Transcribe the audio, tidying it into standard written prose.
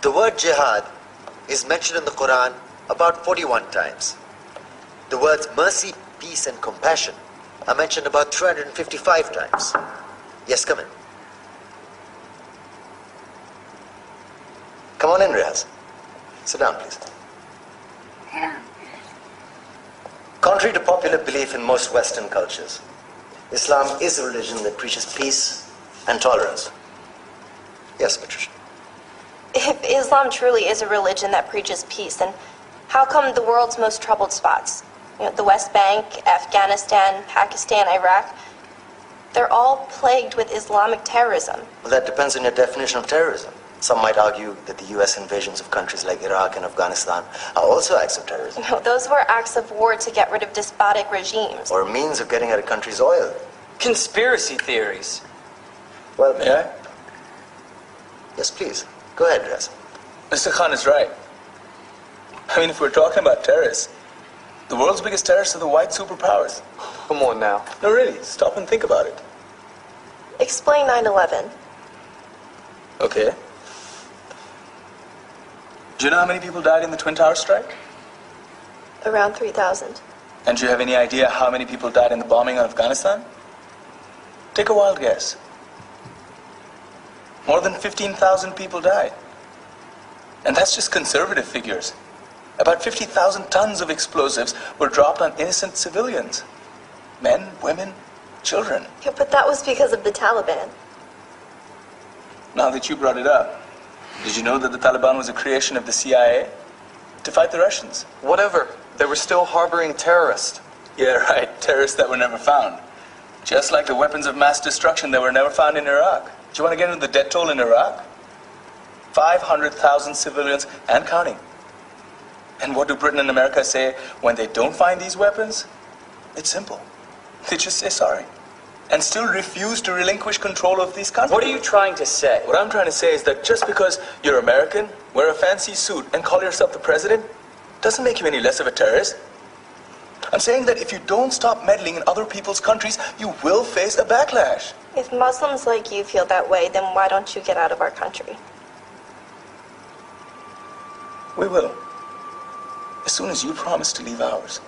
The word jihad is mentioned in the Quran about 41 times. The words mercy, peace, and compassion are mentioned about 355 times. Yes, come in. Come on in, Riaz. Sit down, please. Contrary to popular belief in most Western cultures, Islam is a religion that preaches peace and tolerance. Yes, Patricia. If Islam truly is a religion that preaches peace, then how come the world's most troubled spots, the West Bank, Afghanistan, Pakistan, Iraq, they're all plagued with Islamic terrorism? Well, that depends on your definition of terrorism. Some might argue that the U.S. invasions of countries like Iraq and Afghanistan are also acts of terrorism. No, those were acts of war to get rid of despotic regimes. Or a means of getting at a country's oil. Conspiracy theories. Well, May I? Yes, please. Go ahead, Riaz. Mr. Khan is right. I mean, if we're talking about terrorists, the world's biggest terrorists are the white superpowers. Come on now. No, really, stop and think about it. Explain 9/11. Okay. Do you know how many people died in the Twin Towers strike? Around 3,000. And do you have any idea how many people died in the bombing of Afghanistan? Take a wild guess. More than 15,000 people died. And that's just conservative figures. About 50,000 tons of explosives were dropped on innocent civilians. Men, women, children. Yeah, but that was because of the Taliban. Now that you brought it up, did you know that the Taliban was a creation of the CIA to fight the Russians? Whatever. They were still harboring terrorists. Yeah, right. Terrorists that were never found. Just like the weapons of mass destruction that were never found in Iraq. Do you want to get into the death toll in Iraq? 500,000 civilians and counting. And what do Britain and America say when they don't find these weapons? It's simple. They just say sorry. And still refuse to relinquish control of these countries. What are you trying to say? What I'm trying to say is that just because you're American, wear a fancy suit, and call yourself the president, doesn't make you any less of a terrorist. I'm saying that if you don't stop meddling in other people's countries, you will face a backlash. If Muslims like you feel that way, then why don't you get out of our country? We will. As soon as you promise to leave ours.